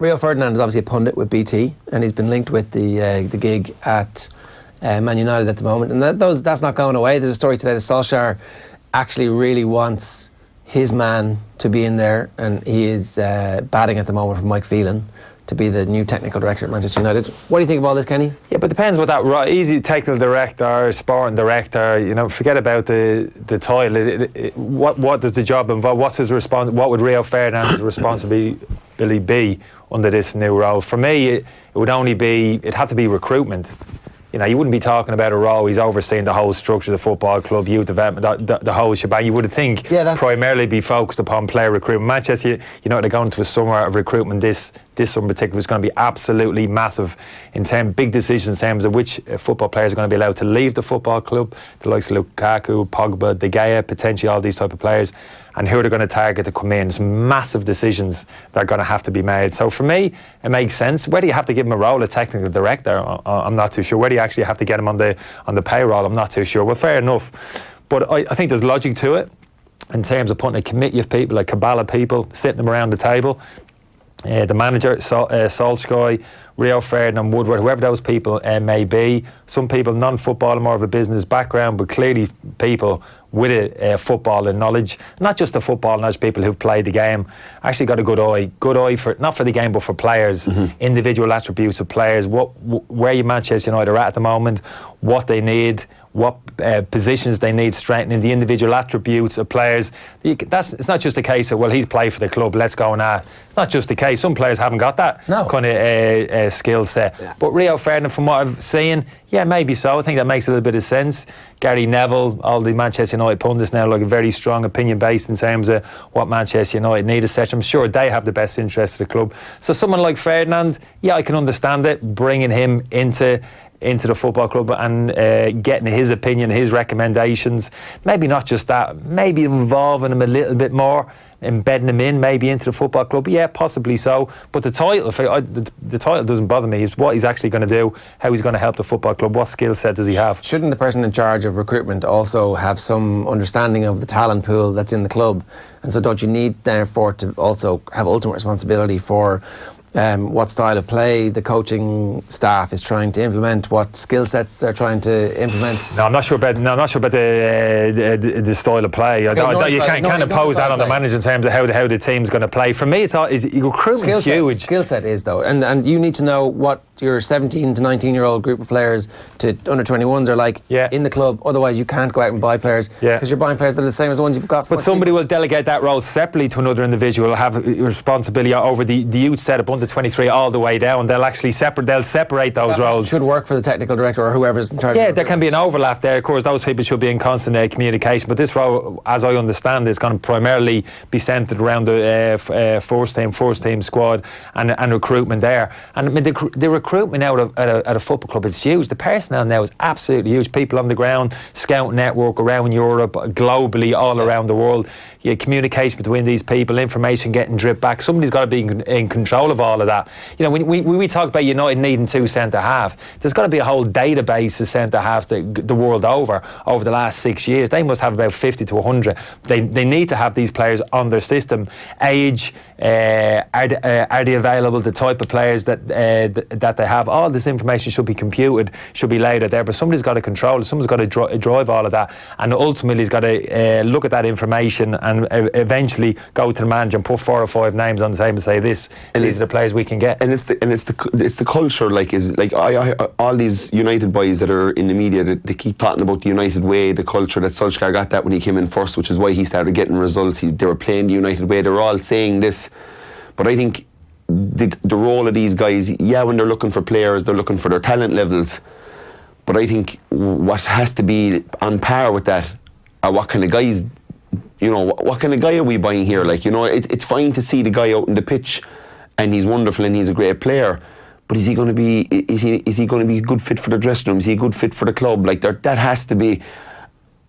Rio Ferdinand is obviously a pundit with BT, and he's been linked with the gig at Man United at the moment, and that's not going away. There's a story today that Solskjaer actually really wants his man to be in there, and he is batting at the moment for Mike Phelan to be the new technical director at Manchester United. What do you think of all this, Kenny? Yeah, but it depends what that easy technical director, sporting director, forget about the title. What does the job involve? What's his response? What would Rio Ferdinand's responsibility be under this new role? For me, it would only be, it'd have to be recruitment. You wouldn't be talking about a role. He's overseeing the whole structure of the football club, youth development, the whole shebang. You would think primarily be focused upon player recruitment. Manchester United are going to a summer of recruitment. This summer in particular is going to be absolutely massive in terms big decisions in terms of which football players are going to be allowed to leave the football club, the likes of Lukaku, Pogba, De Gea, potentially all these type of players, and who they're going to target to come in. It's massive decisions that are going to have to be made. So for me, it makes sense. Whether you have to give him a role of technical director, I'm not too sure. Whether you actually have to get him on the payroll, I'm not too sure. Well, fair enough. But I think there's logic to it in terms of putting a committee of people, like cabal of people, sitting them around the table. The manager, Solskjaer, Rio Ferdinand, Woodward, whoever those people may be. Some people, non-football, more of a business background, but clearly people with a football and knowledge. Not just the football knowledge, people who've played the game. Actually got a good eye for, not for the game, but for players, individual attributes of players, where Manchester United are at the moment, what they need, what positions they need strengthening, the individual attributes of players. It's not just a case of, well, he's played for the club, let's go and it's not just the case. Some players haven't got that kind of skill set. Yeah. But Rio Ferdinand, from what I've seen, yeah, maybe so. I think that makes a little bit of sense. Gary Neville, all the Manchester United pundits now, like a very strong opinion based in terms of what Manchester United need, etc. I'm sure they have the best interest of the club. So someone like Ferdinand, yeah, I can understand it, bringing him into the football club and getting his opinion, his recommendations. Maybe not just that, maybe involving him a little bit more, embedding him maybe into the football club. Yeah, possibly so. But the title, the title doesn't bother me. It's what he's actually going to do, how he's going to help the football club, what skill set does he have. Shouldn't the person in charge of recruitment also have some understanding of the talent pool that's in the club? And so don't you need, therefore, to also have ultimate responsibility for what style of play the coaching staff is trying to implement, what skill sets they're trying to implement? I'm not sure about the style of play. You can't impose that on the manager in terms of how the team's going to play. For me, recruitment's huge. Skill set is, though, and you need to know what your 17 to 19-year-old group of players to under 21s are like in the club. Otherwise, you can't go out and buy players because you're buying players that are the same as the ones you've got. But somebody will delegate that role separately to another individual, have responsibility over the youth setup under 23 all the way down. They'll actually separate those roles. Should work for the technical director or whoever's in charge. Yeah, there can be an overlap there. Of course, those people should be in constant communication. But this role, as I understand, is going to primarily be centred around the first team squad and recruitment there. And I mean, the recruitment now at a football club is huge. The personnel now is absolutely huge. People on the ground, scout network around Europe, globally, all around the world. Communication between these people, information getting dripped back. Somebody's got to be in control of all of that. When we talk about United needing 2 centre-half, there's got to be a whole database of centre-halves the world over the last 6 years. They must have about 50 to 100. They need to have these players on their system. Age, are they available, the type of players that they have. All this information should be computed, should be laid out there, but somebody's got to control it. Someone's got to drive all of that, and ultimately he's got to look at that information and eventually go to the manager and put 4 or 5 names on the table and say these are the players we can get. And it's the culture, I all these United boys that are in the media, they keep talking about the United way, the culture that Solskjaer got that when he came in first, which is why he started getting results. They were playing the United way. They were all saying this, but I think the role of these guys, when they're looking for players, they're looking for their talent levels, but I think what has to be on par with that are what kind of guys. What kind of guy are we buying here? It's fine to see the guy out on the pitch, and he's wonderful and he's a great player. But is he going to be? Is he going to be a good fit for the dressing room? Is he a good fit for the club? That has to be.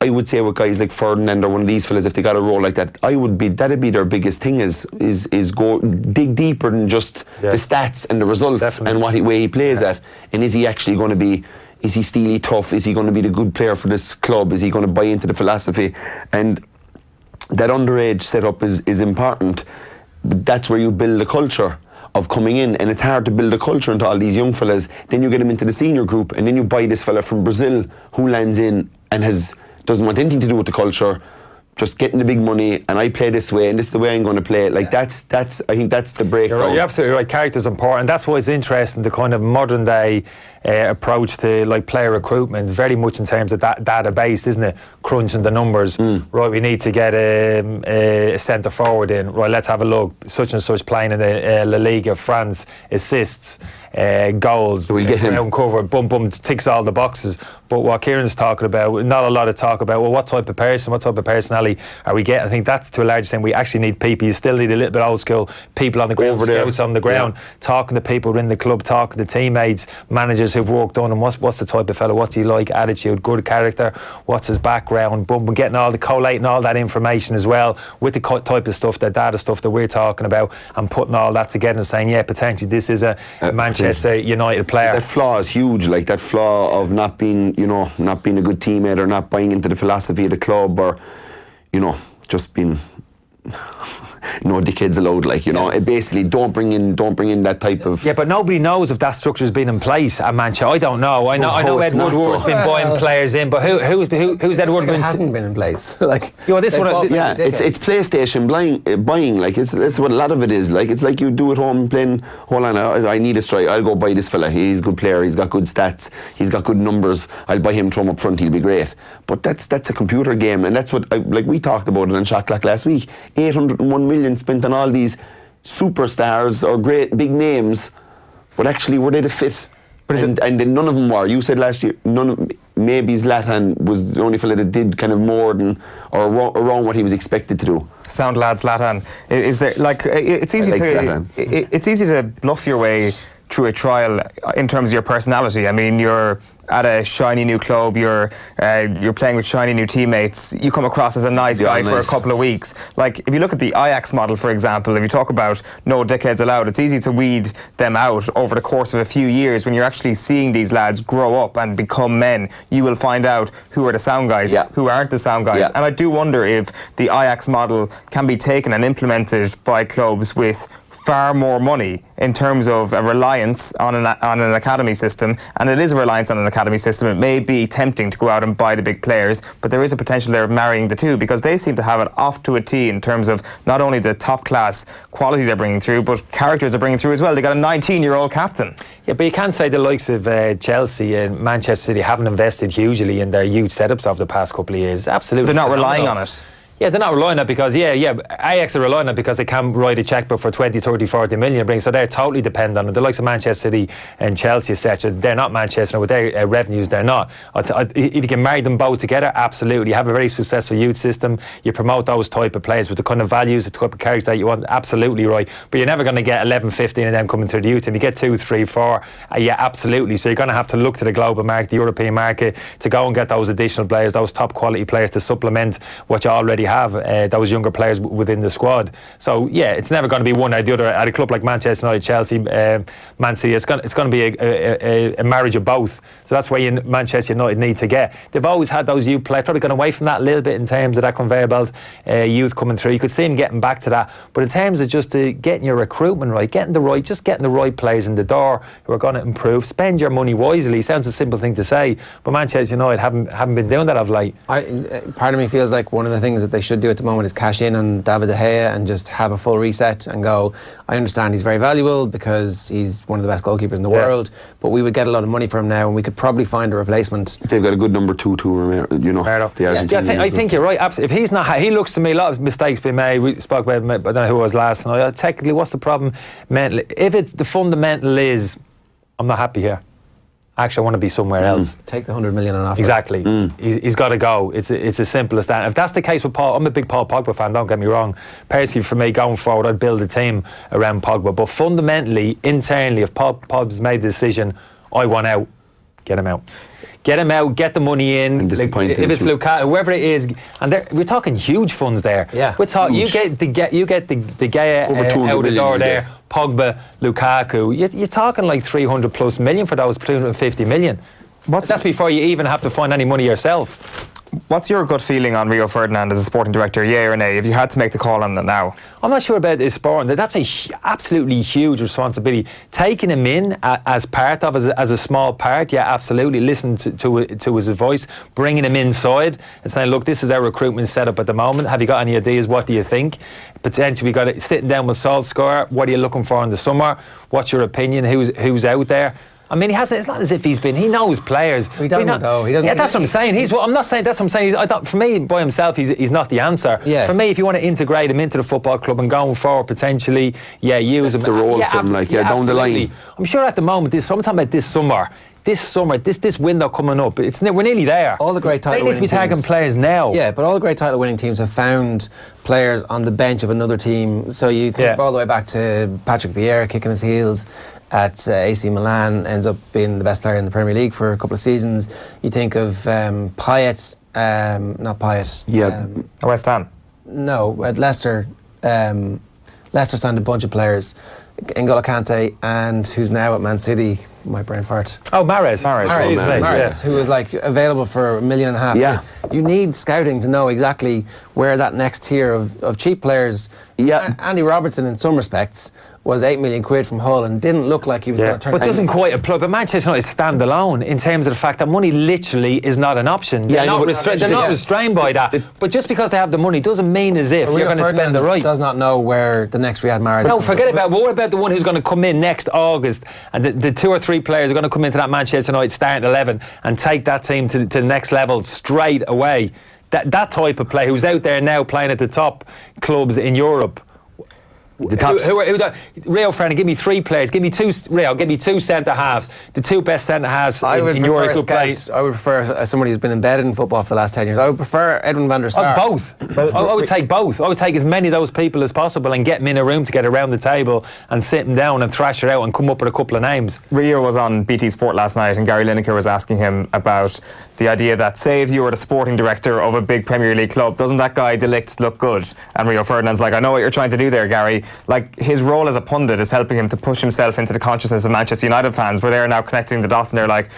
I would say with guys like Ferdinand or one of these fellas, if they got a role like that, that'd be their biggest thing is go dig deeper than just the stats and the results and what way he plays at. And is he actually going to be? Is he steely tough? Is he going to be the good player for this club? Is he going to buy into the philosophy? And that underage setup is important, but that's where you build a culture. of coming in, and it's hard to build a culture into all these young fellas. Then you get them into the senior group, and then you buy this fella from Brazil who lands in and doesn't want anything to do with the culture, just getting the big money, and I play this way, and this is the way I'm going to play. Like that's I think that's the breakdown. You're absolutely right. Character's important. That's why it's interesting, the kind of modern day approach to like player recruitment, very much in terms of that data based, isn't it? Crunching the numbers. Right, we need to get a centre forward in. Right, let's have a look. Such and such playing in the La Liga, France, assists, goals, so we'll get him cover, boom, ticks all the boxes. But what Kieran's talking about, not a lot of talk about, well, what type of person, what type of personality are we getting? I think that's to a large extent, we actually need people. You still need a little bit old school people on the ground, scouts on the ground, talking to people in the club, talking to teammates, managers who've worked on him. What's the type of fellow? What's he like? Attitude, good character. What's his background? Boom, getting collating all that information as well with the type of stuff, the data stuff that we're talking about, and putting all that together and saying, yeah, potentially this is a Manchester United player. That flaw is huge. Like that flaw of not being a good teammate, or not buying into the philosophy of the club, or just being no dickheads allowed. Like it basically don't bring in that type of. Yeah, but nobody knows if that structure's been in place at Manchester. I don't know. I know Ed Woodward's been buying players in, but who's Ed Woodward? It hasn't been in place. Like this one. Yeah, it's PlayStation buying. Like it's what a lot of it is. Like it's like you do at home playing. Hold on, I need a strike. I'll go buy this fella. He's a good player. He's got good stats. He's got good numbers. I'll buy him, throw him up front. He'll be great. But that's a computer game, and that's what we talked about it on Shot Clock last week. 801 million spent on all these superstars or great big names, but actually were they the fit? And then none of them were. You said last year, maybe Zlatan was the only fella that did kind of more than or around what he was expected to do. Sound lad, Zlatan. Is there it's easy to bluff your way through a trial in terms of your personality. I mean, you're at a shiny new club, you're playing with shiny new teammates, you come across as a nice guy for a couple of weeks. Like, if you look at the Ajax model, for example, if you talk about no dickheads allowed, it's easy to weed them out over the course of a few years. When you're actually seeing these lads grow up and become men, you will find out who are the sound guys, who aren't the sound guys. And I do wonder if the Ajax model can be taken and implemented by clubs with far more money in terms of a reliance on an academy system, and it is a reliance on an academy system. It may be tempting to go out and buy the big players, but there is a potential there of marrying the two, because they seem to have it off to a T in terms of not only the top class quality they're bringing through, but characters they're bringing through as well. They got a 19-year-old captain. Yeah, but you can't say the likes of Chelsea and Manchester City haven't invested hugely in their youth setups over the past couple of years. Absolutely, they're not relying on it. Yeah, they're not relying on it because, Ajax are relying on it because they can write a checkbook for 20, 30, 40 million. So they're totally dependent on it. The likes of Manchester City and Chelsea, etc., they're not Manchester. With their revenues, they're not. If you can marry them both together, absolutely. You have a very successful youth system. You promote those type of players with the kind of values, the type of characters that you want, absolutely right. But you're never going to get 11, 15 of them coming through the youth team. You get 2, 3, 4, absolutely. So you're going to have to look to the global market, the European market, to go and get those additional players, those top quality players to supplement what you already have, those younger players within the squad. So it's never going to be one or the other. At a club like Manchester United, Chelsea, Man City, it's going to be a marriage of both. So that's where Manchester United need to get. They've always had those youth players, probably gone away from that a little bit in terms of that conveyor belt youth coming through. You could see them getting back to that. But in terms of just getting your recruitment right, getting the right players in the door who are going to improve, spend your money wisely. Sounds a simple thing to say, but Manchester United haven't been doing that of late. Part of me feels like one of the things that they should do at the moment is cash in on David De Gea and just have a full reset and go, I understand he's very valuable because he's one of the best goalkeepers in the world, but we would get a lot of money for him now and we could probably find a replacement. They've got a good number 2 too, I think you're right. Absolutely. If he's not, he looks to me, a lot of mistakes being made. We spoke about, I don't know who it was last night. Technically, what's the problem mentally? If it's the fundamental is, I'm not happy here. Actually, I want to be somewhere else. Take the 100 million on offer. Exactly. He's got to go. It's as simple as that. If that's the case with Paul, I'm a big Paul Pogba fan, don't get me wrong. Personally, for me, going forward, I'd build a team around Pogba. But fundamentally, internally, if Pogba's made the decision, I want out, get him out. Get him out, get the money in. If it's Lukaku, whoever it is, and we're talking huge funds there. Yeah, we're talking. You get the Gea out the door there. Pogba, Lukaku. You're talking like 300 plus million for those 250 million. That's before you even have to find any money yourself. What's your gut feeling on Rio Ferdinand as a sporting director, yay or nay, if you had to make the call on it now? I'm not sure about his sporting. That's absolutely huge responsibility. Taking him in as part of, as a small part, yeah, absolutely. Listen to his voice, bringing him inside and saying, look, this is our recruitment setup at the moment. Have you got any ideas? What do you think? Potentially, we got it sitting down with Solskjaer. What are you looking for in the summer? What's your opinion? Who's out there? I mean, he hasn't. It's not as if he's been. He knows players. He doesn't though. He doesn't. Yeah, that's what I'm saying. I'm not saying. That's what I'm saying. I thought for me, by himself, he's not the answer. Yeah. For me, if you want to integrate him into the football club and going forward, potentially, yeah, use him. the role for him, like, down the line. I'm sure at the moment, I'm talking about this summer. This window coming up, we're nearly there. All the great title winning teams. They need to be tagging players now. Yeah, but all the great title winning teams have found players on the bench of another team. So you think all the way back to Patrick Vieira kicking his heels at AC Milan, ends up being the best player in the Premier League for a couple of seasons. You think of Payet, not Payet. Yeah, West Ham. No, at Leicester. Leicester signed a bunch of players. N'Golo Kante, and who's now at Man City, my brain fart. Oh, Mahrez. Mahrez, who was like available for $1.5 million. Yeah. You need scouting to know exactly where that next tier of cheap players. Yeah. Andy Robertson, in some respects, was £8 million from Hull and didn't look like he was going to turn. But doesn't quite apply. But Manchester United stand alone in terms of the fact that money literally is not an option. They're not restrained by that. But just because they have the money doesn't mean as if you're going to spend the right. Does not know where the next Riyad Mahrez. No, forget about. But what about the one who's going to come in next August, and the 2 or 3 players are going to come into that Manchester United starting 11 and take that team to the next level straight away. That type of player who's out there now playing at the top clubs in Europe. Rio Ferdinand, give me 3 players. Give me 2. Rio, give me 2 centre halves. The 2 best centre halves in Europe could play. I would prefer somebody who's been embedded in football for the last 10 years. I would prefer Edwin van der Sar. Both. I would take both. I would take as many of those people as possible and get them in a room to get around the table and sit them down and thrash it out and come up with a couple of names. Rio was on BT Sport last night, and Gary Lineker was asking him about the idea that, say, if you were the sporting director of a big Premier League club, doesn't that guy De Ligt look good? And Rio Ferdinand's like, I know what you're trying to do there, Gary. Like, his role as a pundit is helping him to push himself into the consciousness of Manchester United fans, where they're now connecting the dots and they're like,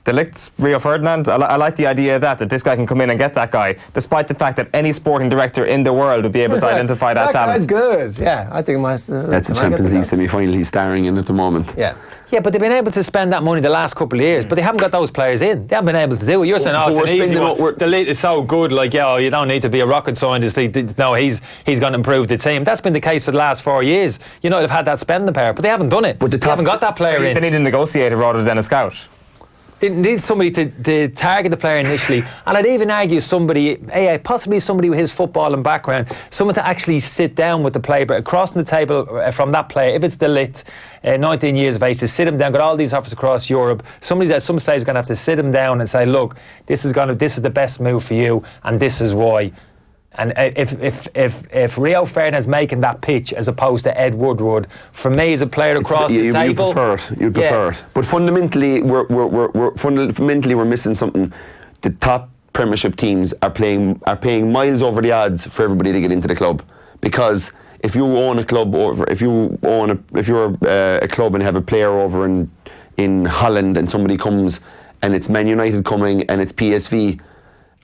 De Ligt's Rio Ferdinand. I like the idea that this guy can come in and get that guy, despite the fact that any sporting director in the world would be able to identify that talent. That's good. Yeah, I think that's the Champions League semi-final he's starring in at the moment. Yeah, but they've been able to spend that money the last couple of years, but they haven't got those players in. They haven't been able to do it. You're saying, it's an easy one. The lead is so good, like, you don't need to be a rocket scientist. No, he's going to improve the team. That's been the case for the last 4 years. United have had that spending power, but they haven't done it. But they haven't got that player in. They need a negotiator rather than a scout. They need somebody to target the player initially, and I'd even argue possibly somebody with his footballing background, someone to actually sit down with the player, but across the table from that player, if it's De Ligt, 19 years of age, to sit him down, got all these offers across Europe. Somebody's at some stage going to have to sit him down and say, look, this is the best move for you, and this is why. And if Rio Ferdinand's making that pitch as opposed to Ed Woodward, for me as a player across the table, you'd prefer it. But fundamentally, we're missing something. The top Premiership teams are paying miles over the odds for everybody to get into the club, because if you own a club, or if you're a club and have a player over in Holland, and somebody comes and it's Man United coming and it's PSV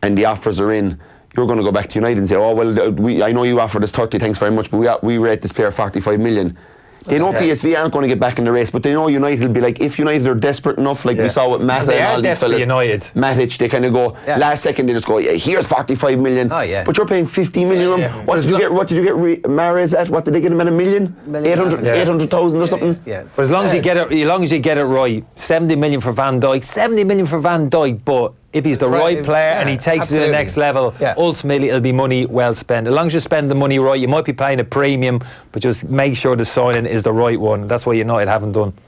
and the offers are in, you're going to go back to United and say, oh, well, I know you offered us 30, thanks very much, but we rate this player 45 million. They know PSV aren't going to get back in the race, but they know United will be like, if United are desperate enough, like we saw with Matt and all these fellas, Matic, they kind of go, last second they just go, here's 45 million, but you're paying 50 million. What did you get Mahrez at? What did they get him at, $1 million? 800,000 or something? But as long as you get it right, 70 million for Van Dijk, but if he's the right player and he takes it to the next level, ultimately it'll be money well spent. As long as you spend the money right, you might be paying a premium, but just make sure the signing is the right one. That's what United haven't done.